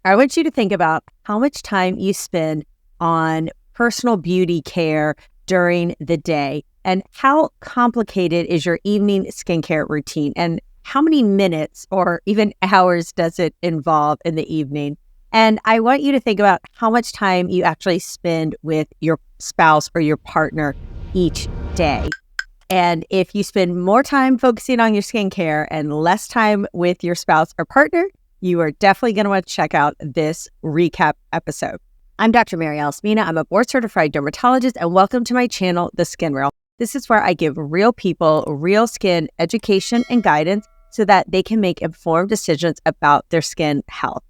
I want you to think about how much time you spend on personal beauty care during the day and how complicated is your evening skincare routine and how many minutes or even hours does it involve in the evening? And I want you to think about how much time you actually spend with your spouse or your partner each day. And if you spend more time focusing on your skincare and less time with your spouse or partner, you are definitely going to want to check out this recap episode. I'm Dr. Mina. I'm a board-certified dermatologist, and welcome to my channel, The Skin Real. This is where I give real people real skin education and guidance so that they can make informed decisions about their skin health.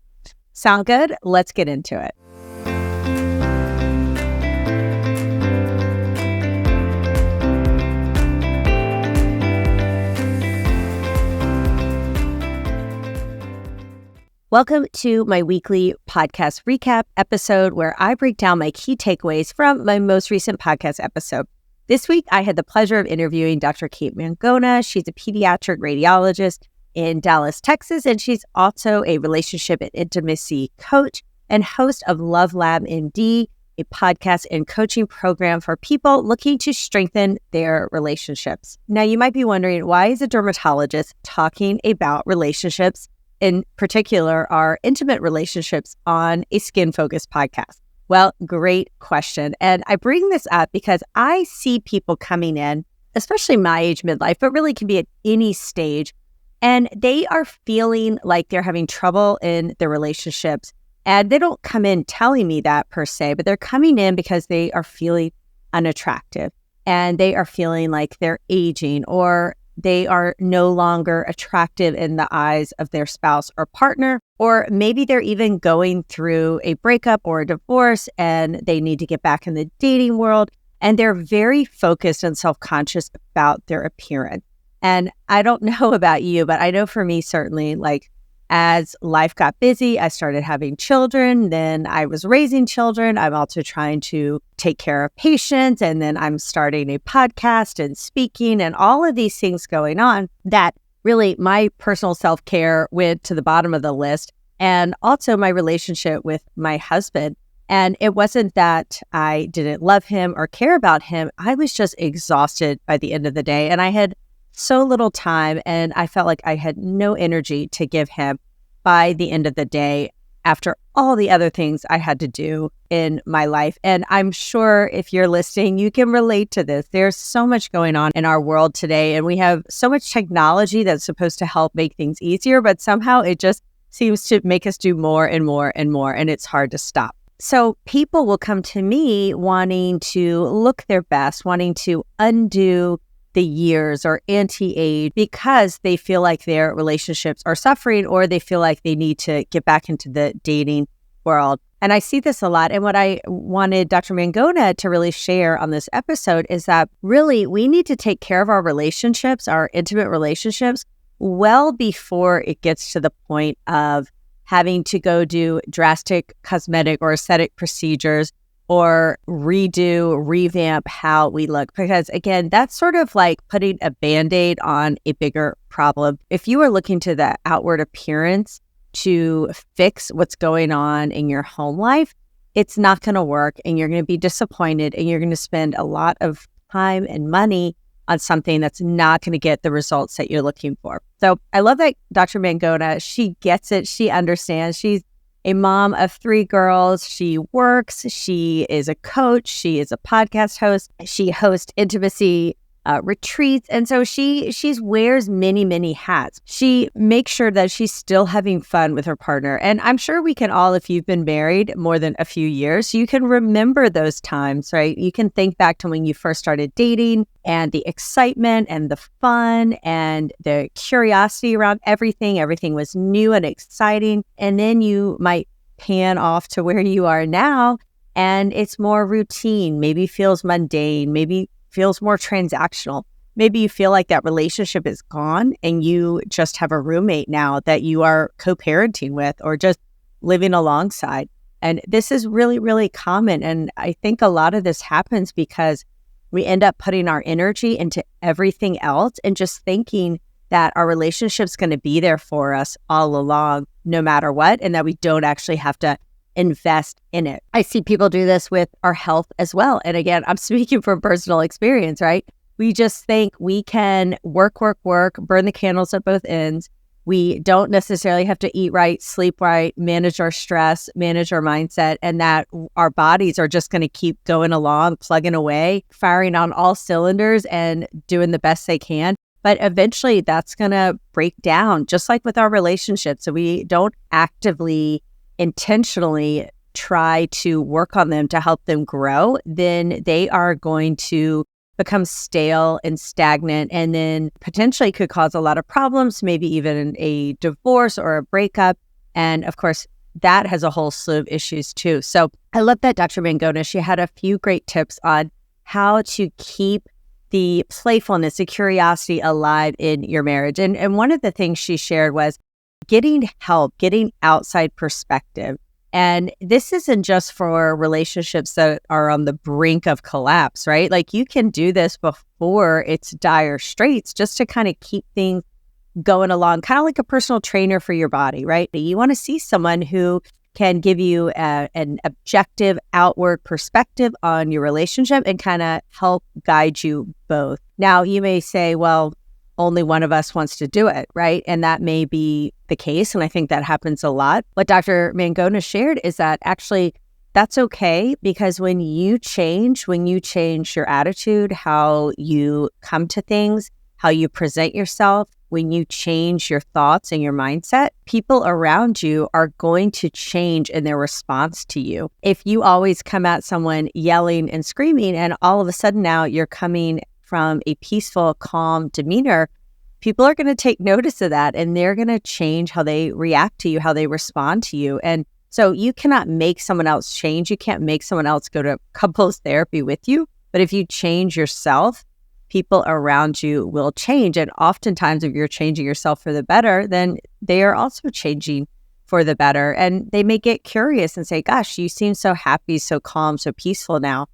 Sound good? Let's get into it. Welcome to my weekly podcast recap episode where I break down my key takeaways from my most recent podcast episode. This week, I had the pleasure of interviewing Dr. Kate Mangona. She's a pediatric radiologist in Dallas, Texas, and she's also a relationship and intimacy coach and host of Love Lab ND, a podcast and coaching program for people looking to strengthen their relationships. Now, you might be wondering, why is a dermatologist talking about relationships, in particular, our intimate relationships, on a skin-focused podcast? Well, great question. And I bring this up because I see people coming in, especially my age, midlife, but really can be at any stage, and they are feeling like they're having trouble in their relationships. And they don't come in telling me that per se, but they're coming in because they are feeling unattractive and they are feeling like they're aging, or they are no longer attractive in the eyes of their spouse or partner, or maybe they're even going through a breakup or a divorce and they need to get back in the dating world, and they're very focused and self-conscious about their appearance. And I don't know about you, but I know for me, certainly, like as life got busy, I started having children, then I was raising children. I'm also trying to take care of patients, and then I'm starting a podcast and speaking and all of these things going on that really my personal self-care went to the bottom of the list, and also my relationship with my husband. And it wasn't that I didn't love him or care about him. I was just exhausted by the end of the day, and I had so little time, and I felt like I had no energy to give him by the end of the day after all the other things I had to do in my life. And I'm sure if you're listening, you can relate to this. There's so much going on in our world today, and we have so much technology that's supposed to help make things easier, but somehow it just seems to make us do more and more and more, and it's hard to stop. So people will come to me wanting to look their best, wanting to undo the years or anti-age because they feel like their relationships are suffering, or they feel like they need to get back into the dating world. And I see this a lot. And what I wanted Dr. Mangona to really share on this episode is that really we need to take care of our relationships, our intimate relationships, well before it gets to the point of having to go do drastic cosmetic or aesthetic procedures or revamp how we look. Because again, that's sort of like putting a Band-Aid on a bigger problem. If you are looking to the outward appearance to fix what's going on in your home life, it's not going to work, and you're going to be disappointed, and you're going to spend a lot of time and money on something that's not going to get the results that you're looking for. So I love that Dr. Mangona, she gets it. She understands. She's a mom of 3 girls. She works. She is a coach. She is a podcast host. She hosts intimacy retreats. And so she wears many, many hats. She makes sure that she's still having fun with her partner. And I'm sure we can all, if you've been married more than a few years, you can remember those times, right? You can think back to when you first started dating and the excitement and the fun and the curiosity around everything. Everything was new and exciting. And then you might pan off to where you are now, and it's more routine, maybe feels mundane, maybe feels more transactional. Maybe you feel like that relationship is gone and you just have a roommate now that you are co-parenting with or just living alongside. And this is really, really common. And I think a lot of this happens because we end up putting our energy into everything else and just thinking that our relationship's going to be there for us all along, no matter what, and that we don't actually have to invest in it. I see people do this with our health as well. And again, I'm speaking from personal experience, right? We just think we can work, burn the candles at both ends. We don't necessarily have to eat right, sleep right, manage our stress, manage our mindset, and that our bodies are just going to keep going along, plugging away, firing on all cylinders and doing the best they can. But eventually that's going to break down, just like with our relationships. So we don't actively, intentionally try to work on them to help them grow, then they are going to become stale and stagnant, and then potentially could cause a lot of problems, maybe even a divorce or a breakup. And of course, that has a whole slew of issues too. So I love that Dr. Mangona, she had a few great tips on how to keep the playfulness, the curiosity alive in your marriage. And one of the things she shared was getting help, getting outside perspective. And this isn't just for relationships that are on the brink of collapse, right? Like you can do this before it's dire straits just to kind of keep things going along, kind of like a personal trainer for your body, right? You want to see someone who can give you an objective outward perspective on your relationship and kind of help guide you both. Now, you may say, well, only one of us wants to do it, right? And that may be the case. And I think that happens a lot. What Dr. Mangona shared is that actually that's okay, because when you change your attitude, how you come to things, how you present yourself, when you change your thoughts and your mindset, people around you are going to change in their response to you. If you always come at someone yelling and screaming, and all of a sudden now you're coming from a peaceful, calm demeanor, people are going to take notice of that, and they're going to change how they react to you, how they respond to you. And so you cannot make someone else change. You can't make someone else go to couples therapy with you. But if you change yourself, people around you will change. And oftentimes, if you're changing yourself for the better, then they are also changing for the better. And they may get curious and say, gosh, you seem so happy, so calm, so peaceful now.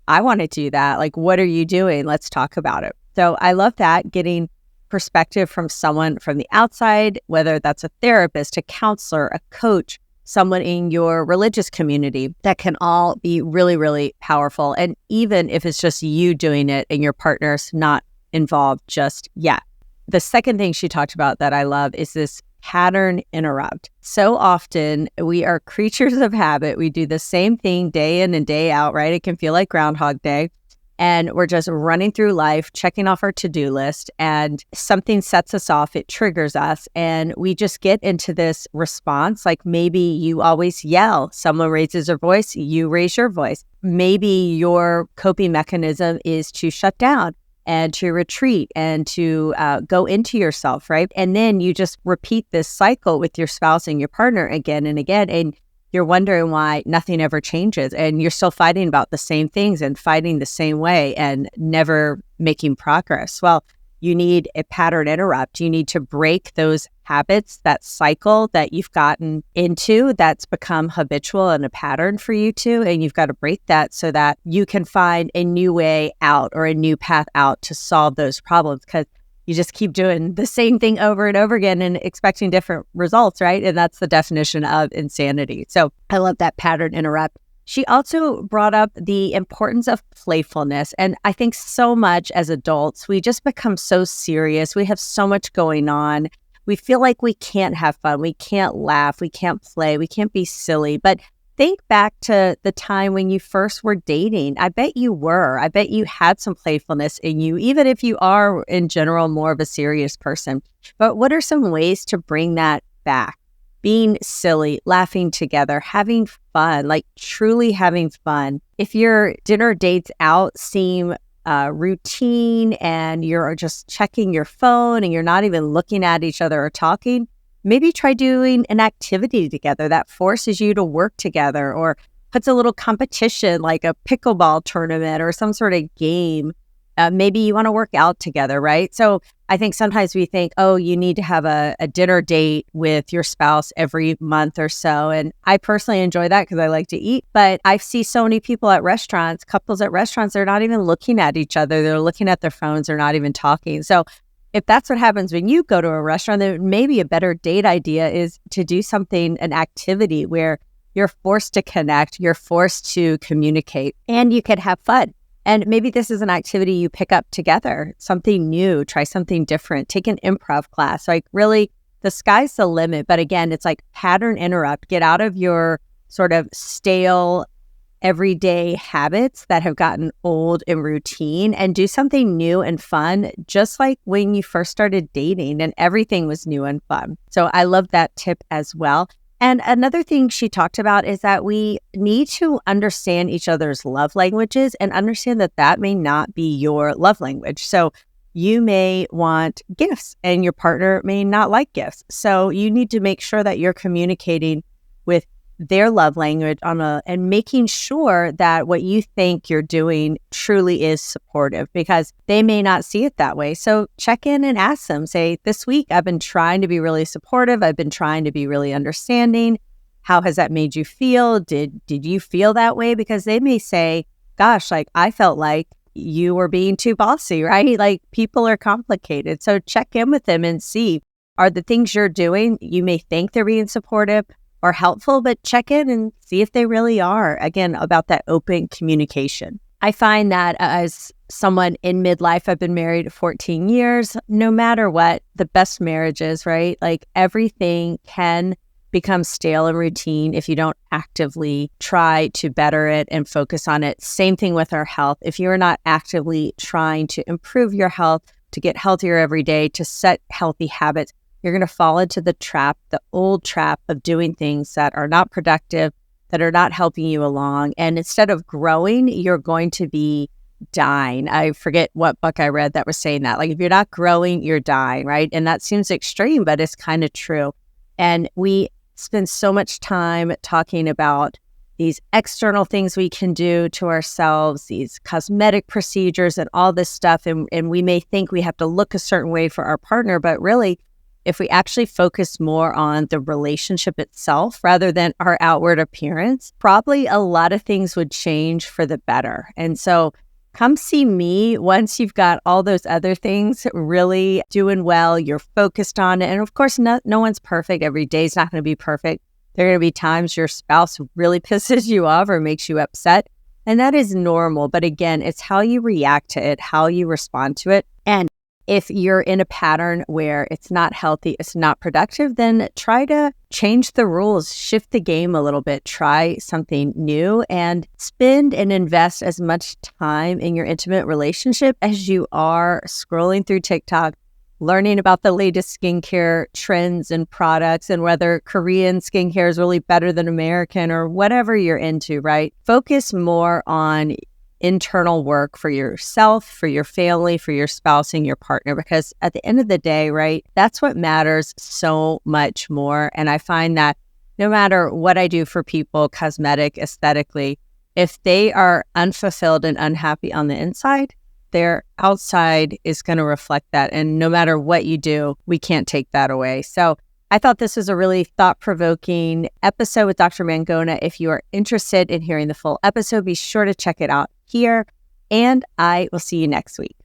I want to do that. Like, what are you doing? Let's talk about it. So I love that, getting perspective from someone from the outside, whether that's a therapist, a counselor, a coach, someone in your religious community. That can all be really, really powerful. And even if it's just you doing it and your partner's not involved just yet. The second thing she talked about that I love is this pattern interrupt. So often we are creatures of habit. We do the same thing day in and day out, right? It can feel like Groundhog Day. And we're just running through life, checking off our to-do list, and something sets us off, it triggers us, and we just get into this response. Like maybe you always yell, someone raises their voice, you raise your voice. Maybe your coping mechanism is to shut down and to retreat and to go into yourself, right? And then you just repeat this cycle with your spouse and your partner again and again, and you're wondering why nothing ever changes, and you're still fighting about the same things and fighting the same way and never making progress. Well, you need a pattern interrupt. You need to break those habits, that cycle that you've gotten into that's become habitual and a pattern for you too. And you've got to break that so that you can find a new way out or a new path out to solve those problems, because you just keep doing the same thing over and over again and expecting different results, right? And that's the definition of insanity. So I love that pattern interrupt. She also brought up the importance of playfulness. And I think so much as adults, we just become so serious. We have so much going on. We feel like we can't have fun. We can't laugh. We can't play. We can't be silly. But think back to the time when you first were dating. I bet you were. I bet you had some playfulness in you, even if you are in general more of a serious person. But what are some ways to bring that back? Being silly, laughing together, having fun, like truly having fun. If your dinner dates out seem routine and you're just checking your phone and you're not even looking at each other or talking, maybe try doing an activity together that forces you to work together or puts a little competition like a pickleball tournament or some sort of game. Maybe you want to work out together, right? So I think sometimes we think, oh, you need to have a dinner date with your spouse every month or so. And I personally enjoy that because I like to eat. But I see so many people at restaurants, couples at restaurants, they're not even looking at each other. They're looking at their phones. They're not even talking. So if that's what happens when you go to a restaurant, then maybe a better date idea is to do something, an activity where you're forced to connect, you're forced to communicate, and you could have fun. And maybe this is an activity you pick up together, something new, try something different, take an improv class. Like really, the sky's the limit. But again, it's like pattern interrupt, get out of your sort of stale everyday habits that have gotten old and routine and do something new and fun, just like when you first started dating and everything was new and fun. So I love that tip as well. And another thing she talked about is that we need to understand each other's love languages and understand that that may not be your love language. So you may want gifts and your partner may not like gifts. So you need to make sure that you're communicating with their love language and making sure that what you think you're doing truly is supportive, because they may not see it that way. So check in and ask them, say, this week I've been trying to be really supportive. I've been trying to be really understanding. How has that made you feel? Did you feel that way? Because they may say, gosh, like I felt like you were being too bossy, right? Like people are complicated. So check in with them and see, are the things you're doing, you may think they're being supportive or helpful, but check in and see if they really are. Again, about that open communication. I find that as someone in midlife, I've been married 14 years, no matter what, the best marriages, right? Like everything can become stale and routine if you don't actively try to better it and focus on it. Same thing with our health. If you're not actively trying to improve your health, to get healthier every day, to set healthy habits, you're going to fall into the trap, the old trap of doing things that are not productive, that are not helping you along. And instead of growing, you're going to be dying. I forget what book I read that was saying that. Like if you're not growing, you're dying, right? And that seems extreme, but it's kind of true. And we spend so much time talking about these external things we can do to ourselves, these cosmetic procedures and all this stuff. And we may think we have to look a certain way for our partner, but really, if we actually focus more on the relationship itself rather than our outward appearance, probably a lot of things would change for the better. And so come see me once you've got all those other things really doing well, you're focused on it. And of course, no one's perfect. Every day is not going to be perfect. There are going to be times your spouse really pisses you off or makes you upset. And that is normal. But again, it's how you react to it, how you respond to it. And if you're in a pattern where it's not healthy, it's not productive, then try to change the rules, shift the game a little bit, try something new, and spend and invest as much time in your intimate relationship as you are scrolling through TikTok, learning about the latest skincare trends and products and whether Korean skincare is really better than American or whatever you're into, right? Focus more on internal work for yourself, for your family, for your spouse and your partner, because at the end of the day, right, that's what matters so much more. And I find that no matter what I do for people, cosmetic, aesthetically, if they are unfulfilled and unhappy on the inside, their outside is going to reflect that. And no matter what you do, we can't take that away. So I thought this was a really thought-provoking episode with Dr. Mangona. If you are interested in hearing the full episode, be sure to check it out here. And I will see you next week.